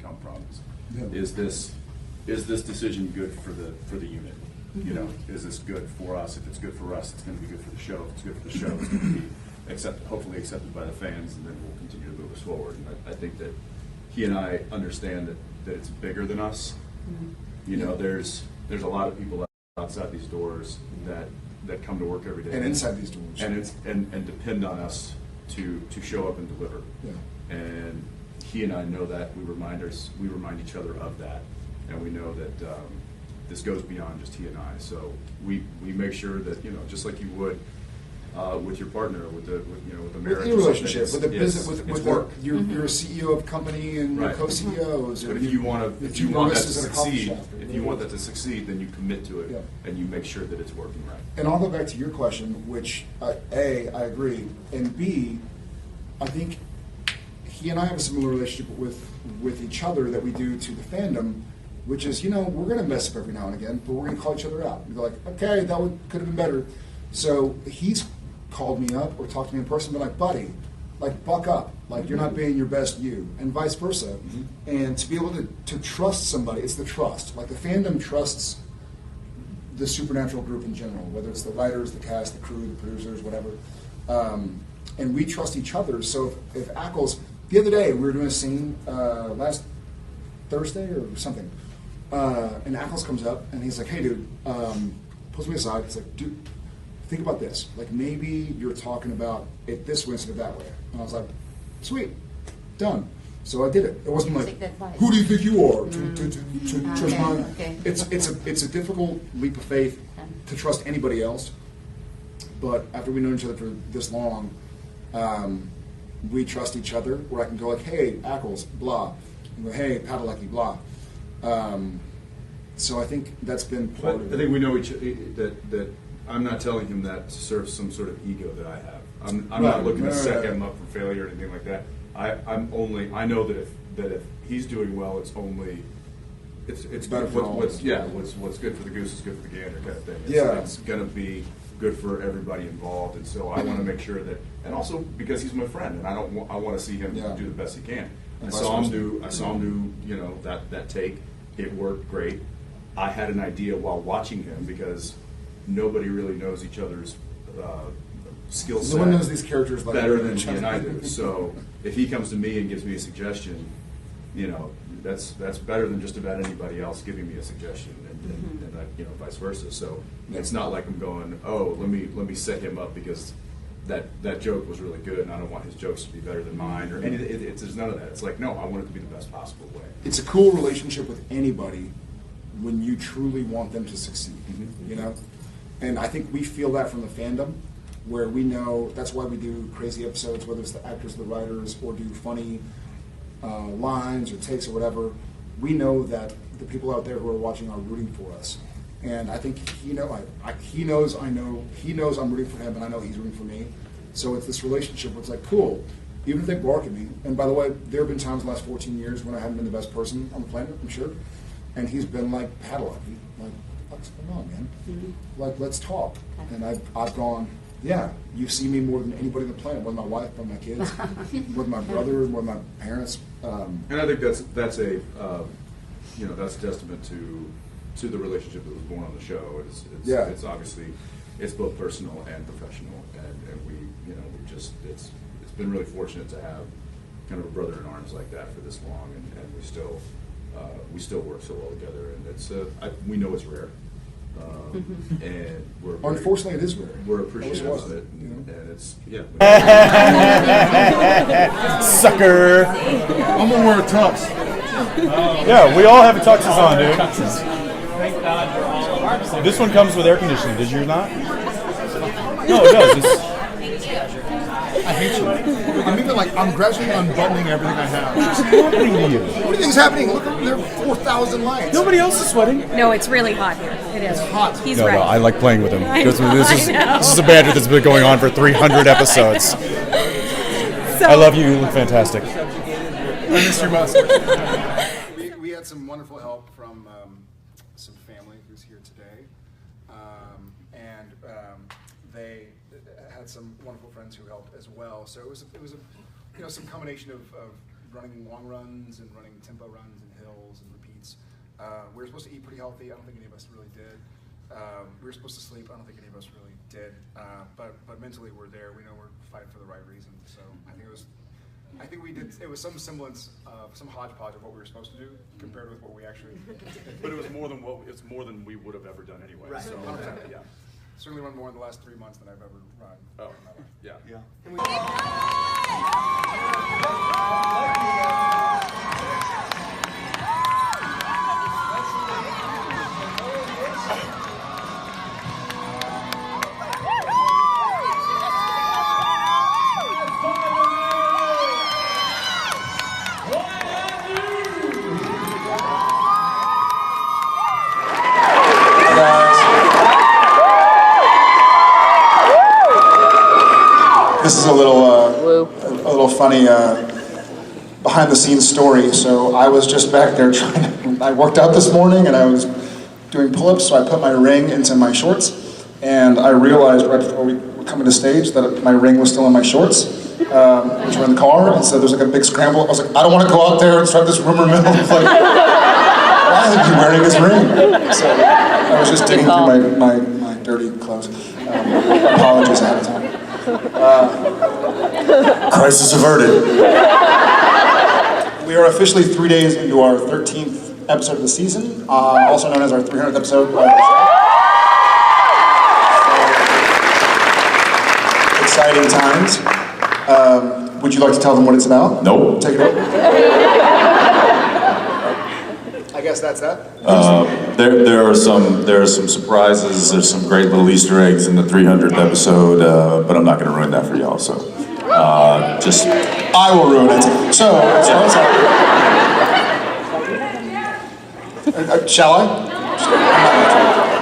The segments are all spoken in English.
come from. Is this decision good for the unit? You know, is this good for us? If it's good for us, it's going to be good for the show. If it's good for the show, it's going to be hopefully accepted by the fans, and then we'll continue to move us forward. And I think that he and I understand that it's bigger than us. You know, there's a lot of people outside these doors that come to work every day and inside these doors, and depend on us to show up and deliver. Yeah. And he and I know that. We remind each other of that, and we know that this goes beyond just he and I. So we make sure that, you know, just like you would with your partner, with the marriage, with your relationship, with the business, you're a CEO of a company and right. your co-CEOs. But if you want that to succeed, then you commit to it, yeah. and you make sure that it's working right. And I'll go back to your question, which A, I agree, and B, I think he and I have a similar relationship with each other that we do to the fandom, which is, you know, we're going to mess up every now and again, but we're going to call each other out. We're like, okay, that could have been better. So he's called me up or talked to me in person, been like, buddy, like, buck up. Like, you're not being your best you, and vice versa. Mm-hmm. And to be able to trust somebody, it's the trust. Like, the fandom trusts the Supernatural group in general, whether it's the writers, the cast, the crew, the producers, whatever. And we trust each other. So if Ackles, the other day, we were doing a scene last Thursday or something, and Ackles comes up and he's like, hey, dude, pulls me aside. He's like, dude, think about this. Like, maybe you're talking about it this way instead of that way. And I was like, sweet, done. So I did it. It wasn't like, who do you think you are to trust mine? Okay. It's a difficult leap of faith to trust anybody else. But after we've known each other for this long, we trust each other. Where I can go like, hey, Ackles, blah. And go, hey, Padalecki, blah. So I think that's been part of it. I think we know that I'm not telling him that to serve some sort of ego that I have. I'm not looking to set him up for failure or anything like that. I know that if he's doing well, it's better for all. What's good for the goose is good for the gander kind of thing. It's going to be good for everybody involved, and so I want to make sure that, and also because he's my friend, and I want to see him do the best he can. I saw him do you know, that take. It worked great. I had an idea while watching him because nobody really knows each other's skill set. No one knows these characters better than he and I do. So if he comes to me and gives me a suggestion, you know, that's better than just about anybody else giving me a suggestion, and you know, vice versa. So it's not like I'm going, oh, let me set him up because that joke was really good, and I don't want his jokes to be better than mine, or there's none of that. It's like, no, I want it to be the best possible way. It's a cool relationship with anybody when you truly want them to succeed, you know? And I think we feel that from the fandom, where we know that's why we do crazy episodes, whether it's the actors, the writers, or do funny lines or takes or whatever. We know that the people out there who are watching are rooting for us. And I think he knows I'm rooting for him, and I know he's rooting for me. So it's this relationship where it's like, cool, even if they bark at me. And by the way, there have been times in the last 14 years when I haven't been the best person on the planet, I'm sure. And he's been like, Padalecki, like, what's going on, man? Like, let's talk. And I've gone, yeah, you see me more than anybody on the planet, whether my wife, whether my kids, whether my brother, whether my parents. And I think that's a testament to the relationship that was born on the show. It's obviously, it's both personal and professional, and we, you know, it's been really fortunate to have kind of a brother in arms like that for this long, and we still work so well together, and it's we know it's rare, and unfortunately it is rare. We're appreciative of it, and it's sucker. I'm gonna wear a tux. Yeah, we all have tuxes on, dude. This one comes with air conditioning. Did yours not? No, it does. I hate you. I'm even like, I'm gradually unbuttoning everything I have. What's happening to you? What do you think is happening? Look, there are 4,000 lights. Nobody else is sweating. No, it's really hot here. It is. It's hot. He's No, right. I like playing with him. This I is a banter that's been going on for 300 episodes. So, I love you. You look fantastic. I miss your mustache. We had some wonderful help from some family who's here today, and they had some wonderful friends who helped as well. So it was some combination of running long runs and running tempo runs and hills and repeats. We were supposed to eat pretty healthy. I don't think any of us really did. We were supposed to sleep. I don't think any of us really did. But mentally we're there. We know we're fighting for the right reasons. So I think we did. It was some semblance of some hodgepodge of what we were supposed to do compared with what we actually did. But it was more than we would have ever done anyway. Right. So, 100%. yeah. Certainly run more in the last 3 months than I've ever run. Oh, yeah. This is a little funny behind the scenes story. So I was just back there I worked out this morning and I was doing pull-ups, so I put my ring into my shorts, and I realized right before we were coming to stage that my ring was still in my shorts, which were in the car, and so there's like a big scramble. I was like, I don't want to go out there and start this rumor mill. Like, why are you wearing this ring? So I was just digging through my dirty clothes. Apologies ahead of time. Crisis averted. We are officially 3 days into our 13th episode of the season, also known as our 300th episode of the show. So, exciting times. Would you like to tell them what it's about? Nope. Take it over. I guess that's that. There are some surprises. There's some great little Easter eggs in the 300th episode, but I'm not going to ruin that for y'all. So, just I will ruin it. So, shall I?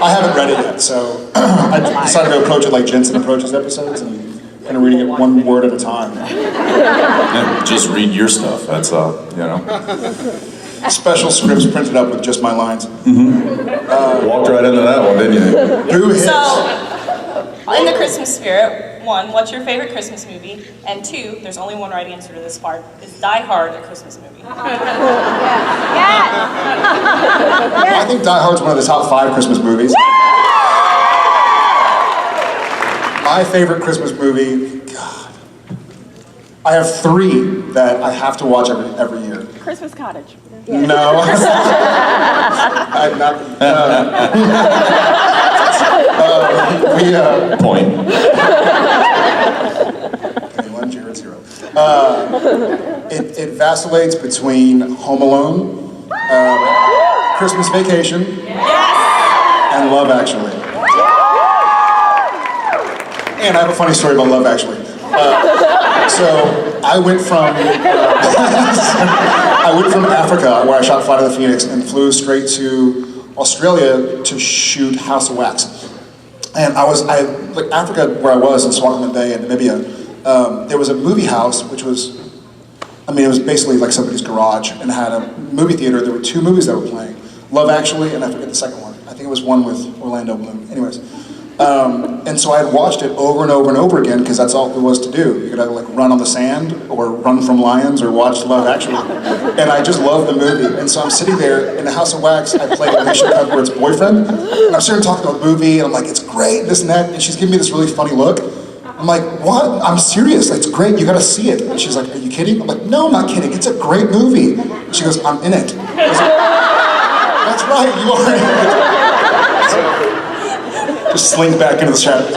I haven't read it yet, so I decided to approach it like Jensen approaches episodes, and kind of reading it one word at a time. yeah, just read your stuff. That's Special scripts printed up with just my lines. Walked right into that one, didn't you? Who hits? So, in the Christmas spirit, 1, what's your favorite Christmas movie? And 2, there's only one right answer to this part. Is Die Hard a Christmas movie? I think Die Hard's one of the top 5 Christmas movies. My favorite Christmas movie, God. I have 3 that I have to watch every year. Christmas Cottage. No. I'm not. Point. Okay, 1, 0. It vacillates between Home Alone, Christmas Vacation, and Love Actually. And I have a funny story about Love Actually. So I went from Africa, where I shot Flight of the Phoenix, and flew straight to Australia to shoot House of Wax. And Africa, where I was in Swakopmund Bay in Namibia, there was a movie house, which was, it was basically like somebody's garage, and had a movie theater. There were 2 movies that were playing, Love Actually, and I forget the second one. I think it was one with Orlando Bloom. Anyways. And so I had watched it over and over and over again, because that's all there was to do. You could either run on the sand, or run from lions, or watch Love Actually. And I just loved the movie. And so I'm sitting there in the House of Wax. I played Alicia Cuthbert's boyfriend, and I'm sitting talking about the movie, and I'm like, it's great, this and that, and she's giving me this really funny look. I'm like, what? I'm serious, it's great, you gotta see it. And she's like, are you kidding? I'm like, no, I'm not kidding, it's a great movie. And she goes, I'm in it. I was like, that's right, you are in it. Just slink back into the shadows.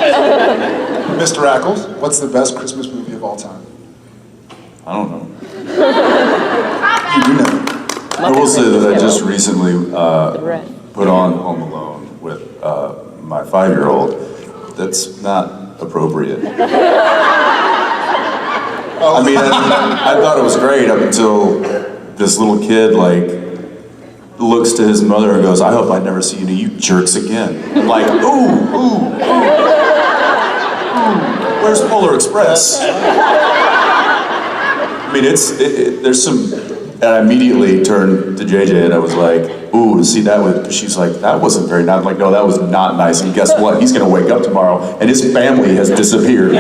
Mr. Ackles, what's the best Christmas movie of all time? I don't know. You do know. I will say that I just recently put on Home Alone with my 5-year-old. That's not appropriate. I thought it was great up until this little kid looks to his mother and goes, I hope I never see any of you jerks again. I'm like, ooh, where's Polar Express? There's some, and I immediately turned to JJ and I was like, ooh, to see that with, she's like, that wasn't very nice. I'm like, no, that was not nice. And guess what? He's gonna wake up tomorrow and his family has disappeared.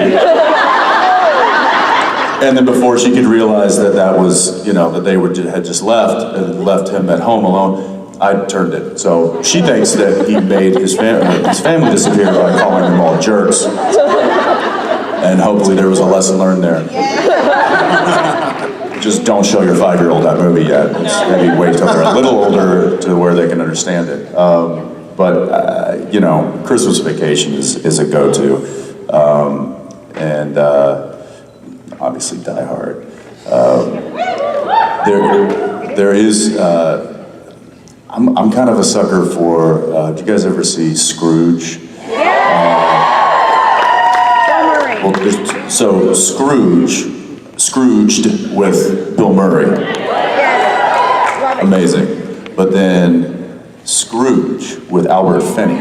And then before she could realize that that was, that they had just left him at home alone, I turned it. So she thinks that he made his family disappear by calling them all jerks. And hopefully there was a lesson learned there. Just don't show your 5-year-old that movie yet. Maybe wait till they're a little older to where they can understand it. But Christmas Vacation is a go-to. And obviously Die Hard. There is, I'm kind of a sucker for, do you guys ever see Scrooge? So Scrooged with Bill Murray. Amazing. But then Scrooge with Albert Finney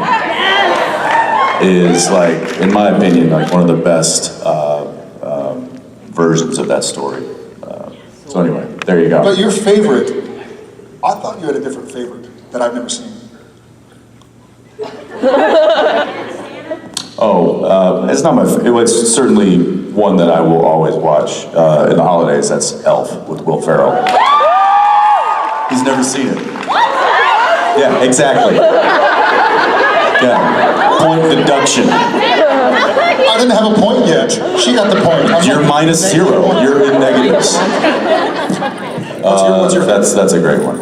is like, in my opinion, like one of the best versions of that story. So anyway, there you go. But your favorite, I thought you had a different favorite that I've never seen. It's not it was certainly one that I will always watch in the holidays. That's Elf with Will Ferrell. He's never seen it. Yeah, exactly. Yeah, point deduction. I didn't have a point yet. She got the point. You're -0. You're in negatives. What's your favorite? That's a great one.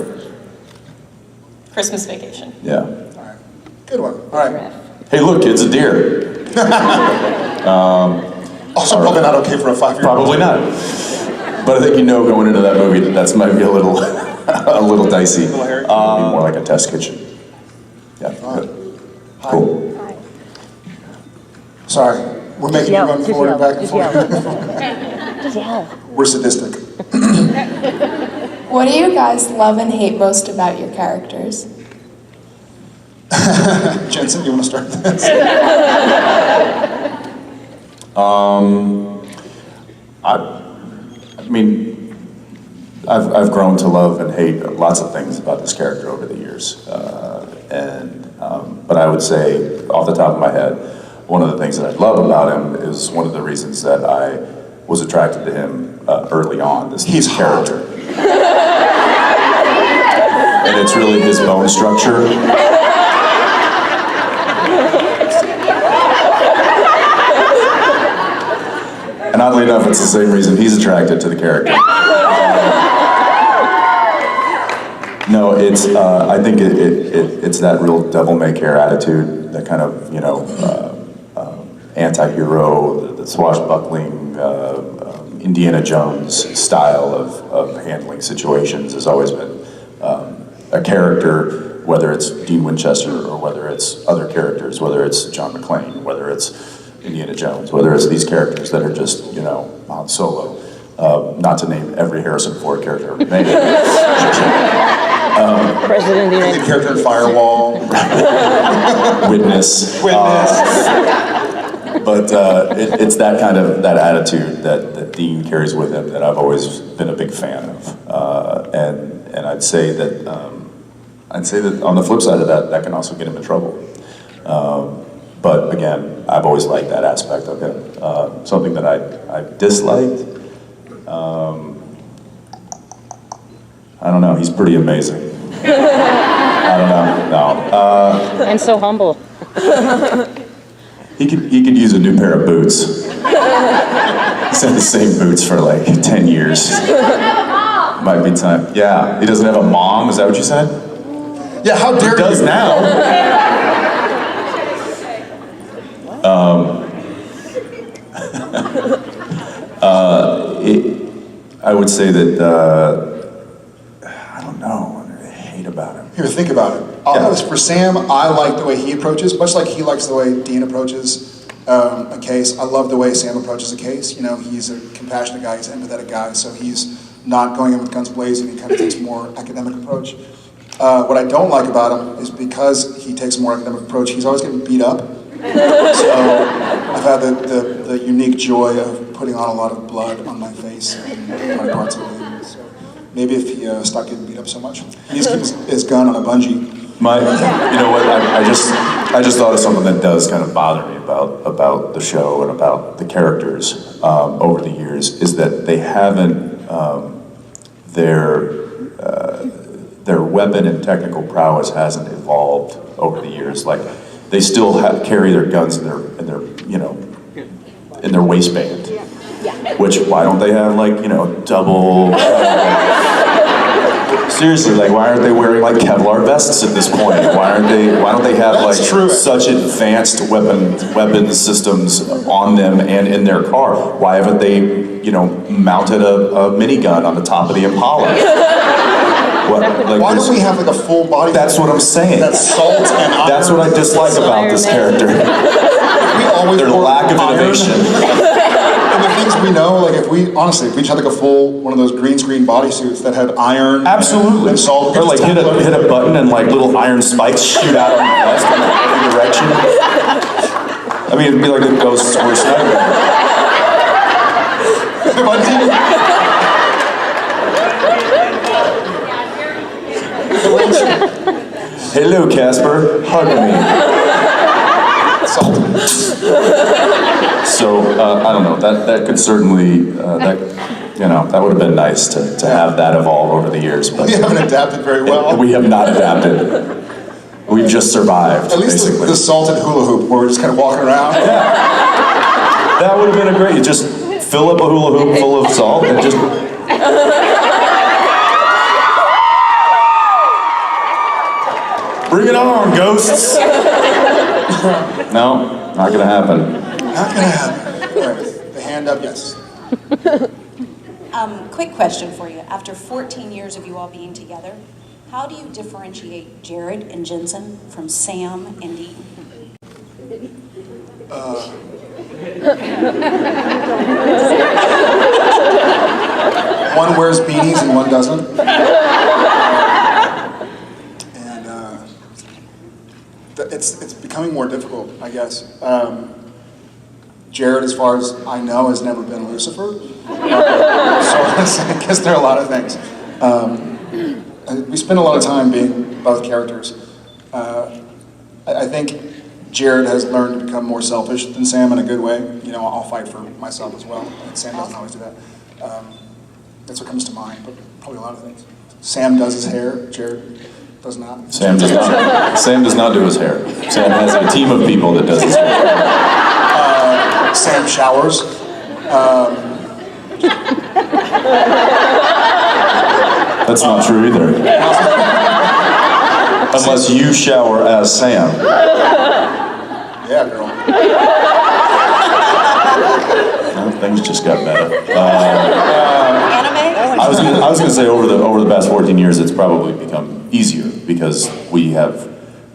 Christmas Vacation. Yeah. All right. Good one. All right. Hey, look, it's a deer. Also, probably not okay for a 5-year-old. Probably not. But I think going into that movie that's might be a little, a little dicey. A little hairy. Be more like a test kitchen. Yeah. Good. Cool. Sorry, we're making you run forward and back and forth. Just yell. We're sadistic. What do you guys love and hate most about your characters? Jensen, you want to start this? I've grown to love and hate lots of things about this character over the years, but I would say, off the top of my head, one of the things that I love about him is one of the reasons that I was attracted to him early on. He's character, and it's really his bone structure. And oddly enough, it's the same reason he's attracted to the character. No, it's. I think it's that real devil-may-care attitude, that kind of anti-hero, the swashbuckling Indiana Jones style of handling situations has always been a character. Whether it's Dean Winchester or whether it's other characters, whether it's John McClane, whether it's Indiana Jones, whether it's these characters that are just, Han Solo, not to name every Harrison Ford character ever made. President of the United The character in Firewall. Witness. But it's that kind of attitude that Dean carries with him that I've always been a big fan of, and I'd say that on the flip side of that can also get him in trouble. But again, I've always liked that aspect of him. Something that I disliked, I don't know, he's pretty amazing. I don't know, no. And so humble. He could use a new pair of boots. He's had the same boots for like 10 years. Might be time. Yeah, he doesn't have a mom, is that what you said? Yeah, how dare you? He does now. I would say that, I don't know, what I hate about him. Here, think about it. For Sam, I like the way he approaches, much like he likes the way Dean approaches a case. I love the way Sam approaches a case. He's a compassionate guy, he's an empathetic guy, so he's not going in with guns blazing, he kind of takes a more academic approach. What I don't like about him is because he takes a more academic approach, he's always getting beat up. So I've had the unique joy of putting on a lot of blood on my face and my parts of me. So maybe if he stopped getting beat up so much. He just keeps his gun on a bungee. You know what? I just thought of something that does kind of bother me about the show and about the characters over the years is that they haven't their weapon and technical prowess hasn't evolved over the years. Like they still carry their guns in their in their waistband. Which why don't they have like double? Seriously, like why aren't they wearing like Kevlar vests at this point? Why don't they have such advanced weapon systems on them and in their car? Why haven't they mounted a minigun on the top of the Impala? Why don't we have like a full body? That's what I'm saying. That's salt and iron. That's what I dislike about this character. We always Their lack of innovation. And the things we know, like if we each had like a full one of those green screen bodysuits that had iron, absolutely, and salt, or like hit a button and like little iron spikes shoot out on your vest in every direction. I mean, it'd be like a Ghost's worst nightmare. Hello, Casper. Hug me. So I don't know. That could certainly that would have been nice to have that evolve over the years. But we haven't adapted very well. We have not adapted. We've just survived. At least basically. the salted hula hoop, where we're just kind of walking around. Yeah. That would have been great. You just fill up a hula hoop full of salt and just. Bring it on, ghosts! No, not gonna happen. Not gonna happen. All right, the hand up, yes. Quick question for you. After 14 years of you all being together, how do you differentiate Jared and Jensen from Sam and Dean? One wears beanies and one doesn't. It's becoming more difficult, I guess. Jared, as far as I know, has never been Lucifer. So I guess there are a lot of things. We spend a lot of time being both characters. I think Jared has learned to become more selfish than Sam in a good way. I'll fight for myself as well. And Sam doesn't always do that. That's what comes to mind, but probably a lot of things. Sam does his hair, Jared does not. Sam does not. Sam does not do his hair. Sam has a team of people that does his hair. Sam showers. That's not true either. Unless you shower as Sam. Yeah, girl. Well, things just got better. Anime? I was going to say over the past 14 years, it's probably become easier because we have,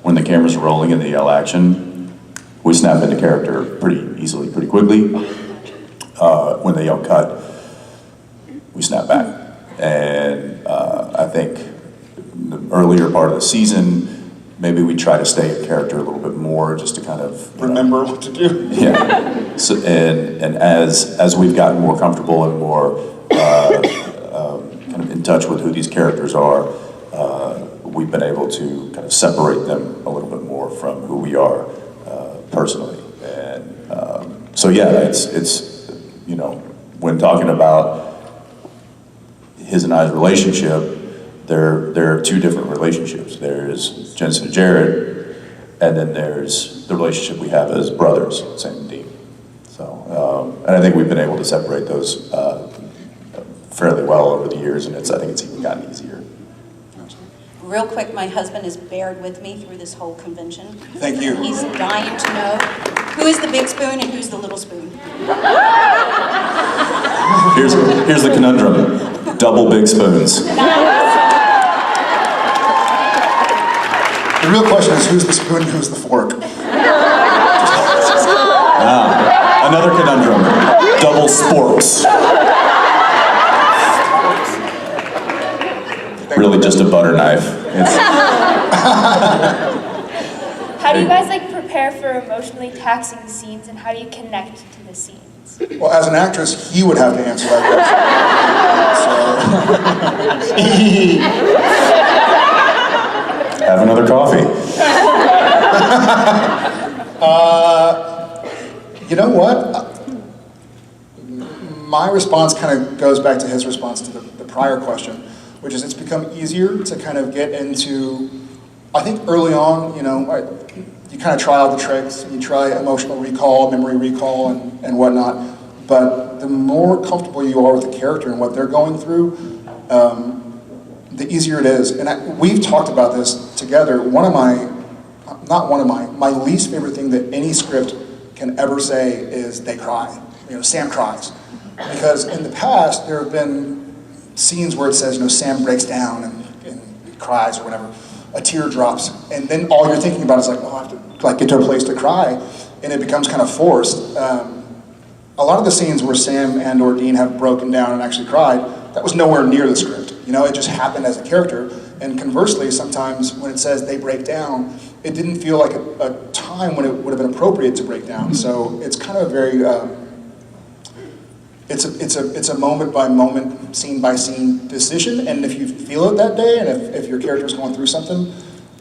when the cameras are rolling and they yell action, we snap into character pretty easily, pretty quickly. When they yell cut, we snap back. And I think the earlier part of the season, maybe we try to stay in character a little bit more just to kind of remember what to do. Yeah. So, and as we've gotten more comfortable and more kind of in touch with who these characters are, we've been able to kind of separate them a little bit more from who we are personally. And so yeah, it's when talking about his and I's relationship, there are two different relationships. There's Jensen and Jared, and then there's the relationship we have as brothers, Sam and Dean. So, and I think we've been able to separate those fairly well over the years, and I think it's even gotten easier. Real quick, my husband has bared with me through this whole convention. Thank you. He's dying to know who is the big spoon and who's the little spoon. Here's the conundrum. Double big spoons. The real question is who's the spoon and who's the fork? Another conundrum. Double sporks. Really just a butter knife. How do you guys prepare for emotionally taxing scenes, and how do you connect to the scenes? Well, as an actress, he would have to answer that question. Have another coffee. You know what? My response kind of goes back to his response to the prior question, which is it's become easier to kind of get into, I think early on, you kind of try all the tricks, you try emotional recall, memory recall, and whatnot, but the more comfortable you are with the character and what they're going through, the easier it is. And we've talked about this together. My least favorite thing that any script can ever say is they cry. Sam cries. Because in the past, there have been scenes where it says, Sam breaks down and cries or whatever, a tear drops, and then all you're thinking about is like, oh, I have to get to a place to cry, and it becomes kind of forced. A lot of the scenes where Sam and or Dean have broken down and actually cried, that was nowhere near the script. It just happened as a character. And conversely, sometimes when it says they break down, it didn't feel like a time when it would have been appropriate to break down. So it's kind of a very, it's a moment by moment, scene by scene decision. And if you feel it that day, and if your character's going through something,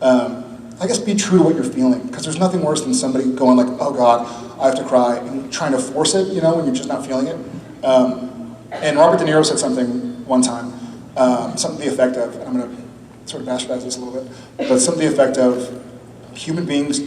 I guess be true to what you're feeling. Because there's nothing worse than somebody going like, oh God, I have to cry, and trying to force it, when you're just not feeling it. And Robert De Niro said something one time, something to the effect of, and I'm going to sort of bastardize this a little bit, but something to the effect of, human beings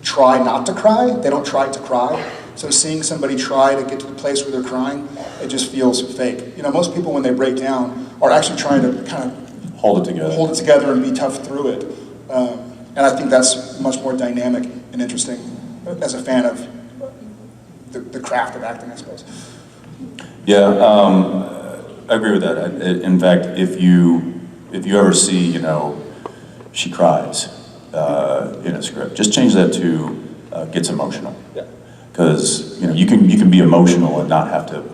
try not to cry, they don't try to cry. So seeing somebody try to get to the place where they're crying, it just feels fake. Most people when they break down are actually trying to kind of Hold it together and be tough through it. And I think that's much more dynamic and interesting as a fan of the craft of acting, I suppose. Yeah, I agree with that. In fact, if you ever see, she cries in a script, just change that to gets emotional. Yeah. Because you can be emotional and not have to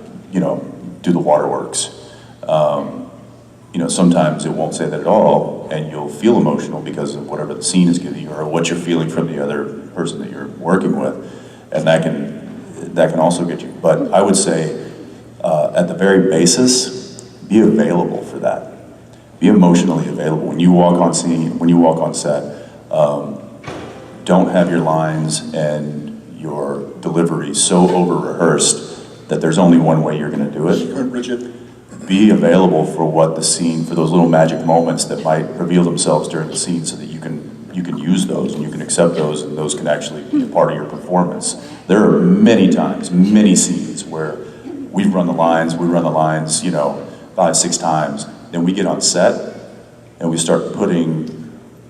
do the waterworks. Sometimes it won't say that at all, and you'll feel emotional because of whatever the scene is giving you or what you're feeling from the other person that you're working with, and that can also get you. But I would say, at the very basis, be available for that. Be emotionally available when you walk on scene, when you walk on set. Don't have your lines and your delivery so over-rehearsed that there's only one way you're going to do it. Rigid. Be available for what the scene, for those little magic moments that might reveal themselves during the scene, so that you can use those and you can accept those, and those can actually be a part of your performance. There are many times, many scenes where we run the lines, 5-6 times, then we get on set and we start putting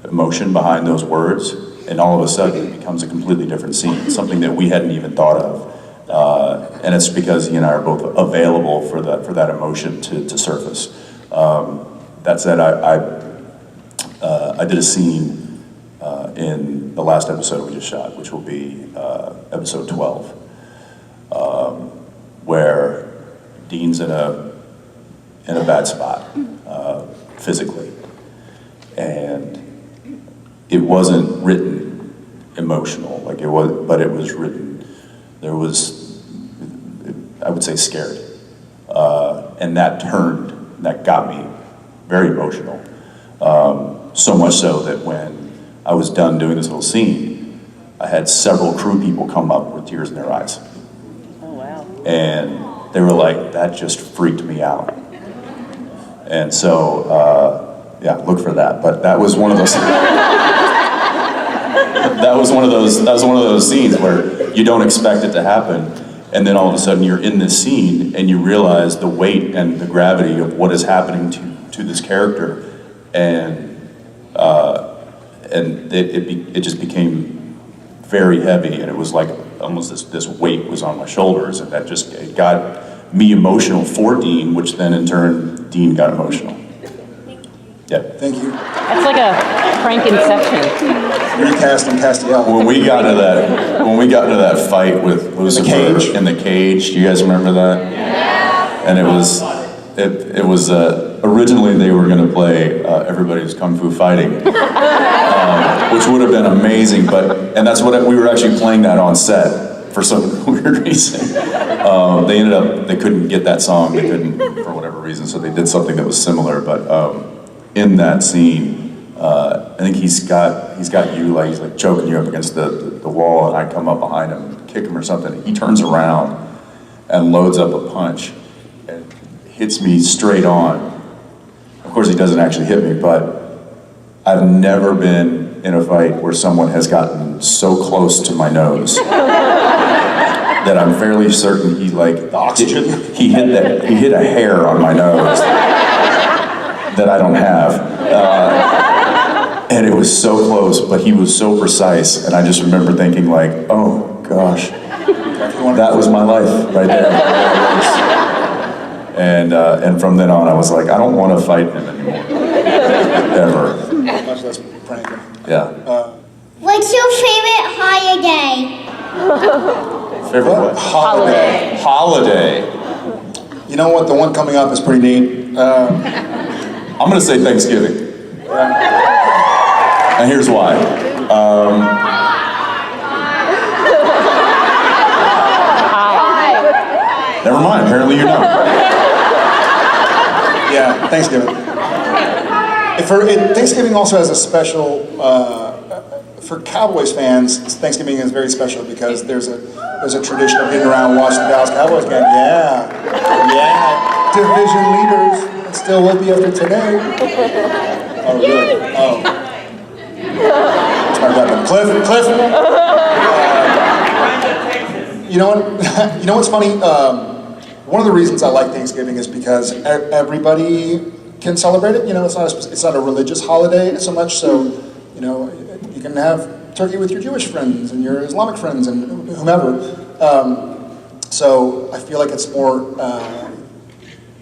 emotion behind those words, and all of a sudden it becomes a completely different scene, something that we hadn't even thought of. And it's because he and I are both available for that emotion to surface. That said, I did a scene in the last episode we just shot, which will be episode 12, where Dean's in a bad spot physically, and it wasn't written emotional like it was, but it was written. There was, I would say, scared, and that got me very emotional. So much so that when I was done doing this little scene, I had several crew people come up with tears in their eyes. Oh, wow. And they were like, that just freaked me out. And so, look for that. But that was one of those. That was one of those scenes where you don't expect it to happen, and then all of a sudden you're in this scene and you realize the weight and the gravity of what is happening to this character, and it just became very heavy, and it was like almost this weight was on my shoulders, and it got me emotional for Dean, which then in turn Dean got emotional. Yeah. Thank you. That's like a Frankenception. Recast and Castiel. When we got into that fight with Lucifer in the cage, do you guys remember that? Yeah. And it was originally they were going to play Everybody's Kung Fu Fighting, which would have been amazing. And that's what we were actually playing that on set for some weird reason. They couldn't get that song. They couldn't for whatever reason, so they did something that was similar. But in that scene, I think he's got you, like, he's like choking you up against the wall, and I come up behind him, kick him or something, and he turns around and loads up a punch and hits me straight on. Of course, he doesn't actually hit me, but I've never been in a fight where someone has gotten so close to my nose that I'm fairly certain he, like, The oxygen. he hit a hair on my nose that I don't have. And it was so close, but he was so precise, and I just remember thinking, like, oh gosh, that was my life right there. And from then on, I was like, I don't want to fight him anymore, ever. Much less pranking. Yeah. What's your favorite holiday? Favorite what? Holiday. You know what? The one coming up is pretty neat. I'm gonna say Thanksgiving. And here's why. Never mind, apparently you know. Yeah, Thanksgiving. Thanksgiving also has a special, for Cowboys fans, Thanksgiving is very special because there's a tradition of getting around and watching the Dallas Cowboys game. Yeah, division leaders, and still will be after today. Oh, really? Oh. Cliff. You know what? You know what's funny? One of the reasons I like Thanksgiving is because everybody can celebrate it. You know, it's not a religious holiday so much. So, you know, you can have turkey with your Jewish friends and your Islamic friends and whomever. So I feel like it's more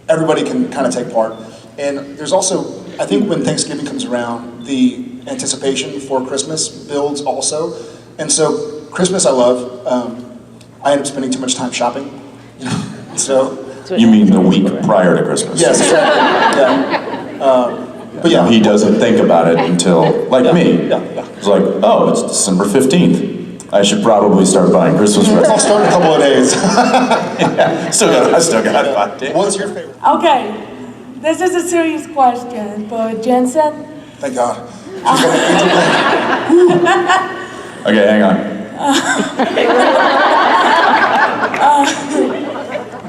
everybody can kind of take part. And there's also, I think when Thanksgiving comes around, the anticipation for Christmas builds also. And so Christmas I love. I end up spending too much time shopping. You know? So. You mean the week prior to Christmas? Yes, exactly. Yeah. But yeah. He doesn't think about it until, like me. Yeah. It's like, oh, it's December 15th. I should probably start buying Christmas presents. I'll start in a couple of days. Yeah, I still got 5 days. What's your favorite? Okay, this is a serious question, but Jensen? Thank God. Okay, hang on.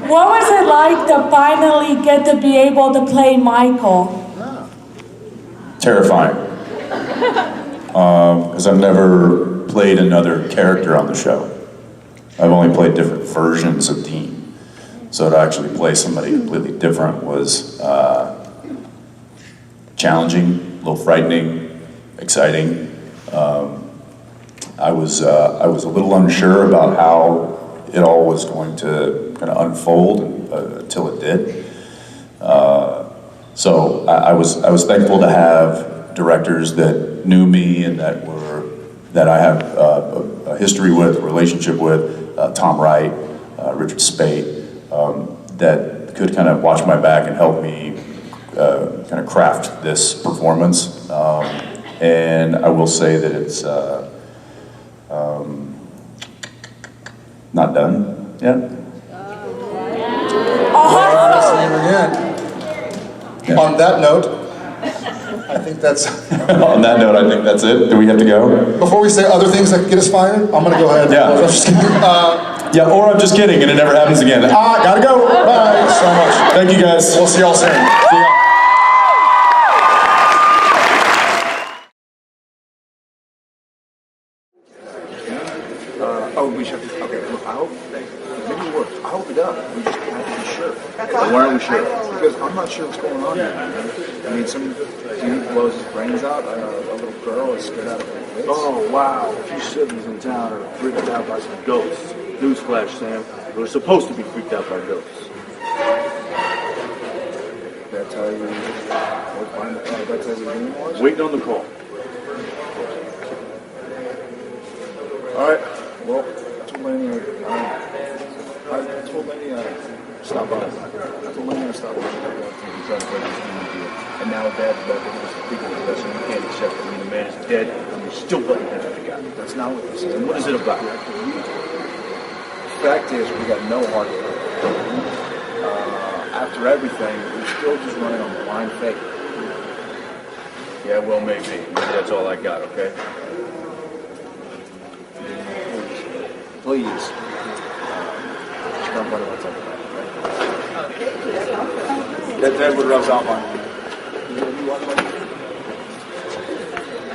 What was it like to finally get to be able to play Michael? Terrifying. Because I've never played another character on the show. I've only played different versions of Dean. So to actually play somebody completely different was challenging, a little frightening, exciting. I was a little unsure about how it all was going to kind of unfold until it did. So I was thankful to have directors that knew me and that I have a history with, a relationship with, Tom Wright, Richard Spate, that could kind of watch my back and help me kind of craft this performance. And I will say that it's not done yet. Yeah. On that note, I think that's... On that note, I think that's it. Do we have to go? Before we say other things that could get us fired, I'm going to go ahead. Yeah. I'm just kidding. Yeah, or I'm just kidding and it never happens again. Gotta go. Bye so much. Thank you guys. We'll see y'all soon. See ya. We should. Okay, look, I hope maybe it works. I hope it does. We just have to be sure. Why are we sure? Because I'm not sure what's going on here. I mean, some dude blows his brains out. A little girl is scared out of her face. Oh, wow. A few siblings in town are freaked out by some ghosts. Newsflash, Sam. We're supposed to be freaked out by ghosts. Did I tell you what the name was? Waiting on the call. All right. Well, I told Laney stop by. I told Laney to stop by. And now Dad's back and he's speaking with us, and we can't accept it. I mean, the man is dead, and we're still letting him have the guy. That's not what this is. And what is it about? The fact is, we got no heart. After everything, we're still just running on blind faith. Yeah, well, maybe. Maybe that's all I got, okay? Please. Just don't put it on something, okay? That's what rubs off on you.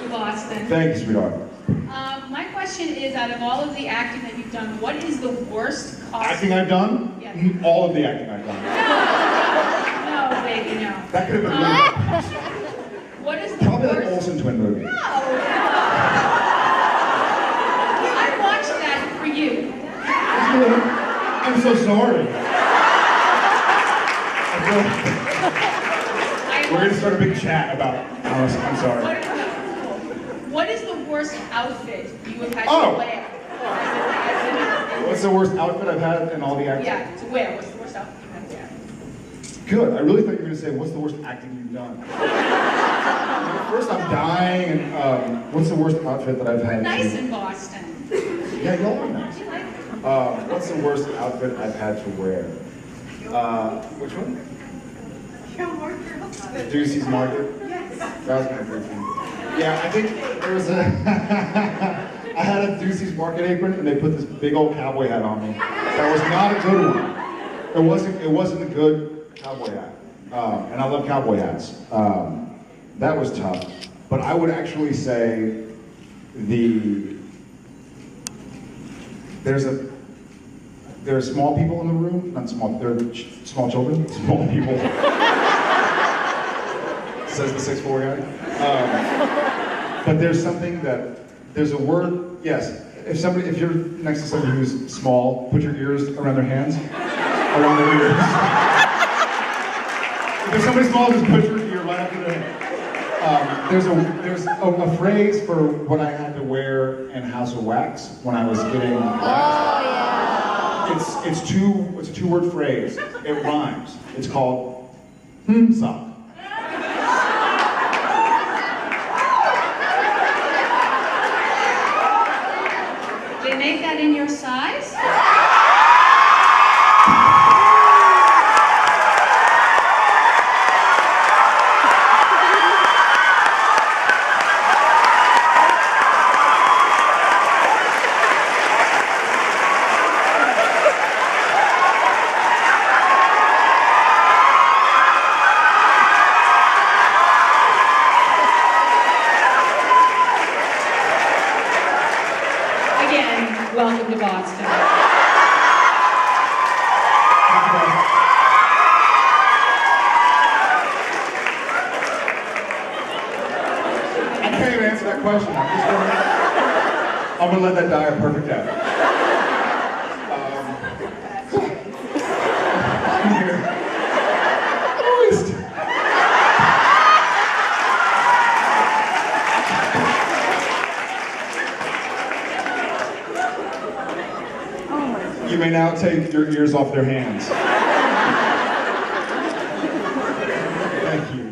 Boston. Thank you, sweetheart. My question is, out of all of the acting that you've done, what is the worst costume? Acting I've done? Yeah. All of the acting I've done. No, baby, no. That could have been What is the probably that worst? Olsen twin movie. No. I watched that for you. I'm so sorry. We're going to start a big chat about Alice. I'm sorry. What is the worst outfit you have had Oh. to wear? What's the worst outfit I've had in all the acting? Yeah, to wear. What's the worst outfit you have to wear? Good. I really thought you were going to say, what's the worst acting you've done? First, I'm dying, and what's the worst outfit that I've had? Nice in Boston. Yeah, y'all are nice. What's the worst outfit I've had to wear? Which one? Ducey's Market? Yes. That was kind of freaky. Yeah, I think there was a... I had a Ducey's Market apron, and they put this big old cowboy hat on me. That was not a good one. It wasn't a good cowboy hat. And I love cowboy hats. That was tough. But I would actually say there are small people in the room, not small, they're small children, small people. Says the 6'4" guy. But there's something there's a word, yes, if you're next to somebody who's small, put your ears around their hands, around their ears. If there's somebody small, just put your ear right up to their hand. There's a phrase for what I had to wear in House of Wax when I was getting waxed. It's a two-word phrase. It rhymes. It's called sock. They make that in your size? Again, welcome to Boston. I can't even answer that question. I'm gonna let that die a perfect death. Moist. You may now take your ears off their hands. Thank you.